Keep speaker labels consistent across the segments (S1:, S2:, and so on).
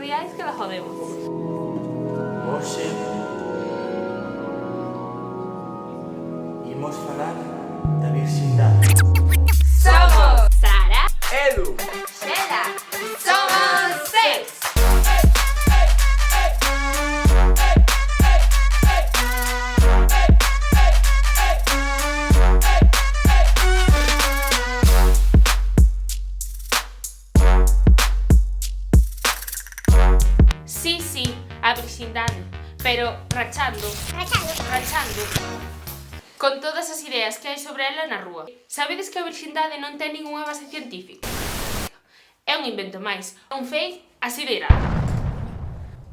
S1: reais que la jodemos.
S2: Hoxe imos falar da virxindade.
S1: Somos Sara,
S2: Edu!
S1: Xela, somos seis. Sí, a virxindade, pero rachando. Con todas as ideas que hai sobre ela na rúa. Sabedes que a virxindade non ten ningunha base científica? É un invento máis, un fake asiderado.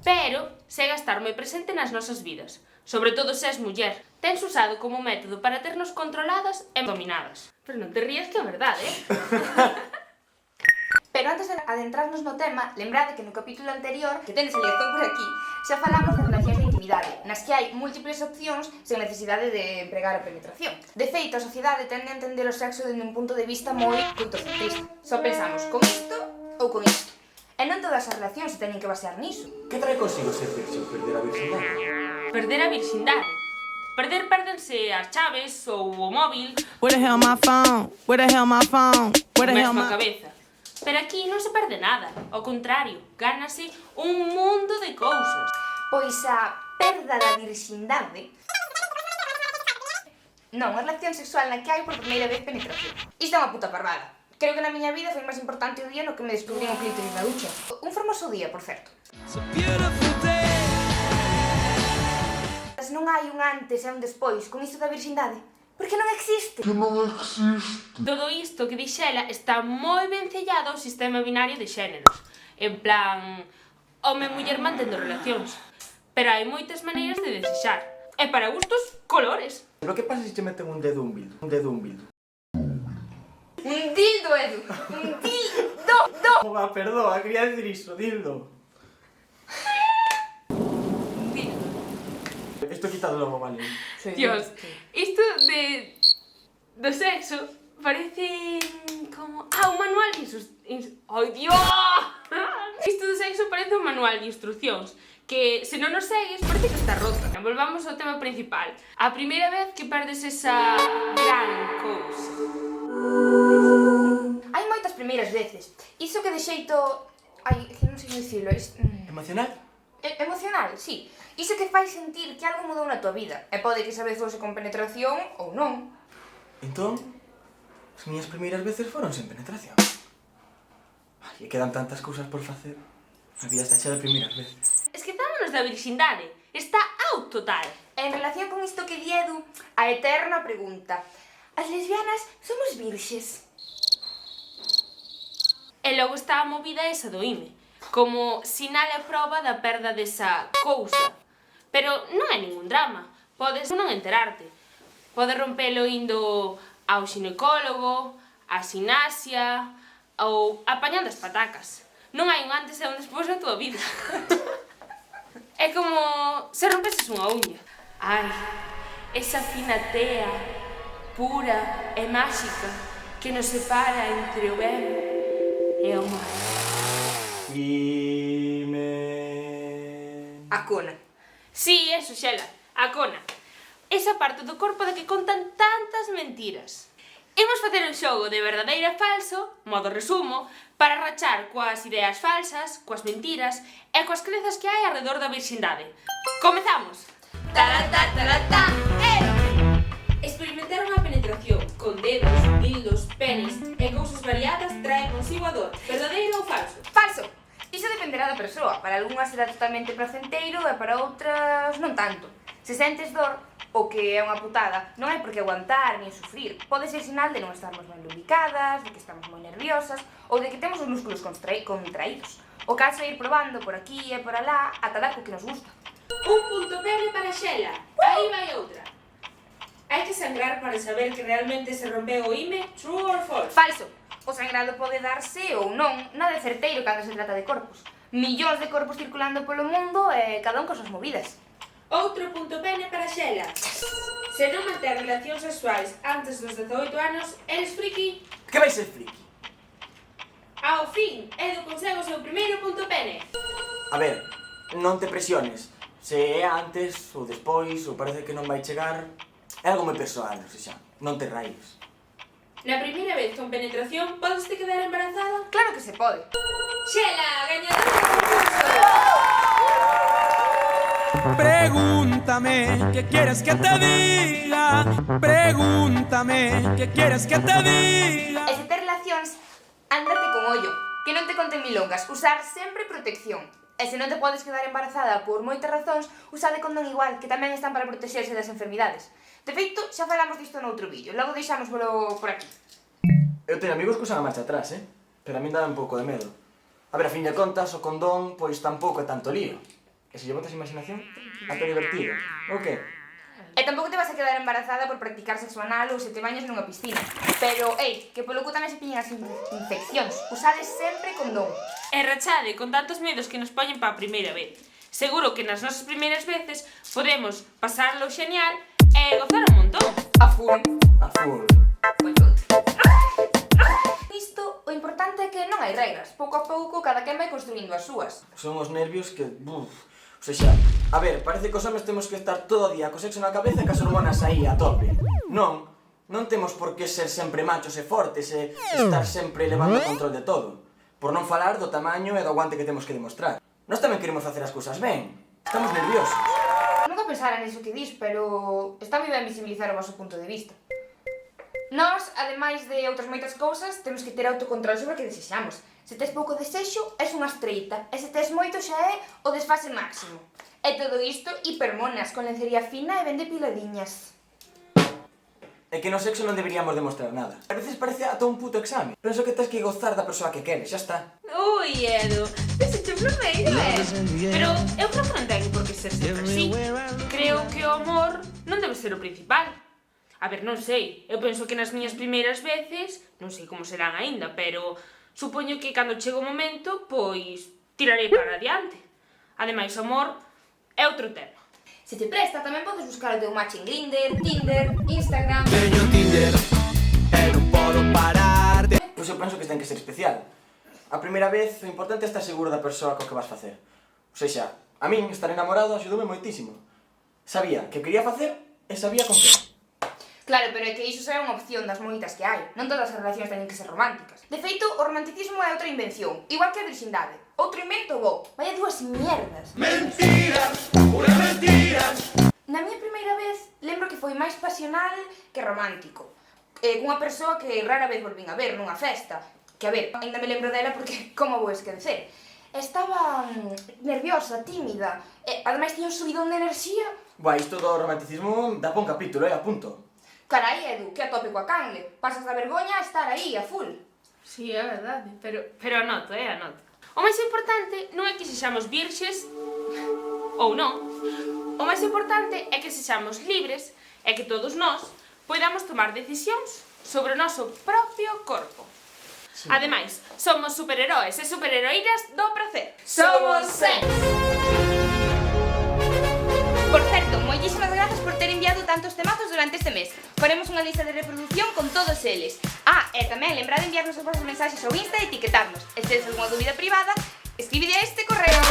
S1: Pero segue a estar moi presente nas nosas vidas. Sobre todo se és muller. Tens usado como método para ternos controladas e dominadas. Pero non te rías que é verdade,
S3: Pero antes de adentrarnos no tema, lembrade que no capítulo anterior, que tenes a liazón por aquí, xa falamos de relacións de intimidade, nas que hai múltiples opcións sen necesidade de empregar a penetración. De feito, a sociedade tende a entender o sexo dende un punto de vista moi cultocentrista. Só pensamos con isto ou con isto. E non todas as relacións se teñen que basear niso.
S2: Que trae consigo ser virxe ou perder a virxindade?
S1: Perder a virxindade. Pérdense as chaves ou o móvil,
S4: Where the hell my phone? Where the hell my phone? Where the hell
S1: mesmo a
S4: my...
S1: cabeza. Pero aquí non se perde nada, ao contrario, gánase un mundo de cousas.
S3: Pois a perda da virxindade non, a relación sexual na que hai por primeira vez penetración. Isto é unha puta parvada. Creo que na miña vida foi máis importante o día no que me descubrí o clítoris na ducha. Un formoso día, por certo. Mas non hai un antes e un despois con isto da virxindade, porque non existe.
S1: Todo isto que dixela está moi ben sellado ao sistema binario de xéneros. En plan, home e muller mantendo relacións. Pero hai moitas maneiras de desexar. E para gustos, colores.
S2: Pero que pasa se te meten un dedo un bildo? Un dedo un bildo.
S3: Un dildo, Edu! Un dildo!
S2: Oga, perdoa, quería decir iso, dildo. Esto quitado logo, vale.
S1: Dios, isto do sexo parece como... un manual de ¡Ay, Dios! Isto do sexo parece un manual de instruccións que, se non nos segues, parece que está rota. Volvamos ao tema principal. A primeira vez que perdes esa gran cousa.
S3: Hai moitas primeiras veces. Iso que de xeito... Ai, que non sei dicilo,
S2: Emocional?
S3: emocional, sí. Iso que fai sentir que algo mudou na tua vida. E pode que esa vez fose con penetración ou non.
S2: Entón, as miñas primeiras veces foron sen penetración. Ai, e quedan tantas cousas por facer. A vida está chea de primeiras veces.
S1: Esquezámonos da virxindade. Está out total.
S3: En relación con isto que di Edu, a eterna pregunta. As lesbianas somos virxes?
S1: E logo está a movida esa do IME, como sinal e proba da perda desa cousa. Pero non é ningún drama, podes non enterarte. Podes rompelo indo ao xinecólogo, á xinasia ou apañando as patacas. Non hai un antes e un despois na tua vida. É como se rompeses unha uña. Ai, esa fina tea, pura e máxica, que nos separa entre o ben e o mal. A cona. Sí, eso, Xela, a cona. Esa parte do corpo da que contan tantas mentiras. Imos facer un xogo de verdadeiro e falso, modo resumo, para rachar coas ideas falsas, coas mentiras e coas crezas que hai arredor da virxindade. Comezamos! Taratá, taratá, Experimentar unha penetración con dedos, dildos, penis e cousas variadas trae consigo a dor. Verdadeiro ou falso?
S3: Falso! Iso dependerá da persoa. Para algunhas será totalmente placenteiro e para outras non tanto. Se sentes dor, o que é unha putada, non hai por que aguantar nin sufrir. Pode ser sinal de non estarmos moi lubricadas, de que estamos moi nerviosas ou de que temos os músculos contraídos. O caso é ir probando por aquí e por alá ata dar co que nos gusta.
S1: Un punto pene para Xela. Aí vai outra. Hai que sangrar para saber que realmente se rompeu o IME, true or false?
S3: Falso! O sangrado pode darse ou non, nada de certeiro cando se trata de corpos. Millóns de corpos circulando polo mundo e cada un con súas movidas.
S1: Outro punto pene para Xela. Se non mantén relacións sexuais antes dos 18 anos, eres friki.
S2: Que vai ser friki?
S1: Ao fin, Edu consegue o seu primeiro punto pene.
S2: A ver, non te presiones. Se é antes ou despois, ou parece que non vai chegar, é algo moi persoal, ou seja, non te raíes.
S1: Na primeira vez con penetración, podes te quedar embarazada?
S3: Claro que se pode.
S1: Xela, gañadora do concurso!
S5: Pregúntame qué quieres que te diga. Pregúntame qué quieres que te diga.
S3: E se ter relacións, ándate con ollo, que non te conten milongas, usar sempre protección. E se non te podes quedar embarazada por moitas razóns, usade condón igual, que tamén están para protexerse das enfermidades. De feito, xa falamos disto noutro vídeo, logo deixámosvolo por aquí.
S2: Eu teño amigos que usan a marcha atrás, pero a min dá un pouco de medo. A ver, a fin de contas, o condón, pois tampouco é tanto lío. E se lle botas imaginación, ata divertido. O que?
S3: E tampouco te vas a quedar embarazada por practicar sexo anal ou se te bañas nunha piscina. Pero, que polo cu tamén se piñan as infeccións. Usades sempre condón.
S1: E rachade con tantos medos que nos poñen pa primeira vez. Seguro que nas nosas primeiras veces podemos pasarlo xenial e gozar un montón.
S3: A full.
S2: A full.
S3: Isto, o importante é que non hai regras. Pouco a pouco, cada quen vai construindo as súas.
S2: Son os nervios que... O seja, a ver, parece que os homens temos que estar todo o día co sexo na cabeza e cas hormonas aí a tope. Non temos por que ser sempre machos e fortes e estar sempre levando o control de todo. Por non falar do tamaño e do aguante que temos que demostrar. Nós tamén queremos facer as cousas ben. Estamos nerviosos.
S3: Nunca pensara niso que dis, pero está moi ben visibilizar o vosso punto de vista. Nós, ademais de outras moitas cousas, temos que ter autocontrol sobre o que desexamos. Se tes pouco desexo, és unha estreita, e se tes moito xa é o desfase máximo. E todo isto, hipermonas, con lencería fina e ben depiladiñas.
S2: É que no sexo non deberíamos demostrar nada. A veces parece ata un puto exame. Penso que tens que gozar da persoa que queres, xa está.
S1: Ui, Edu, desecho primeiro, Pero eu creo que non ten por que ser sempre así. Creo que o amor non debe ser o principal. A ver, non sei, eu penso que nas miñas primeiras veces, non sei como serán aínda, pero supoño que cando chega o momento, pois, tirarei para adiante. Ademais, o amor é outro tema.
S3: Se te presta, tamén podes buscar o teu match en Grindr, Tinder, Instagram...
S5: Teño Tinder e non podo parar de...
S2: Pois eu penso que ten que ser especial. A primeira vez, o importante é estar seguro da persoa co que vas facer. O seja, a min estar enamorado axudoume moitísimo. Sabía que quería facer e sabía con que.
S3: Claro, pero é que iso só é unha opción das moitas que hai. Non todas as relacións teñen que ser románticas. De feito, o romanticismo é outra invención, igual que a virxindade. Outro invento bo. Vaya dúas mierdas.
S5: Mentiras, puras mentiras.
S3: Na miña primeira vez, lembro que foi máis pasional que romántico. Cunha persoa que rara vez volvín a ver nunha festa. Que, a ver, ainda me lembro dela porque como vou esquecer. Estaba nerviosa, tímida. Ademais, tiña un subidón de enerxía.
S2: Buah, isto do romanticismo dá pa un capítulo, apunto.
S3: Carai, Edu, que a tope coa canle. Pasas da vergoña a estar aí, a full.
S1: Sí, é verdade, pero anoto, anoto. O máis importante non é que sexamos virxes ou non. O máis importante é que sexamos libres e que todos nós podamos tomar decisións sobre o noso propio corpo. Sí. Ademais, somos superheróis e superheroínas do prazer.
S3: Somos sex! Por certo, moitísimas grazas por ter enviado tantos temazos durante este mes. Faremos unha lista de reproducción con todos eles. E tamén lembrad de enviarnos os vosos mensaxes ao Insta e etiquetarnos. E se tedes algunha dúbida privada, escribide a este correo.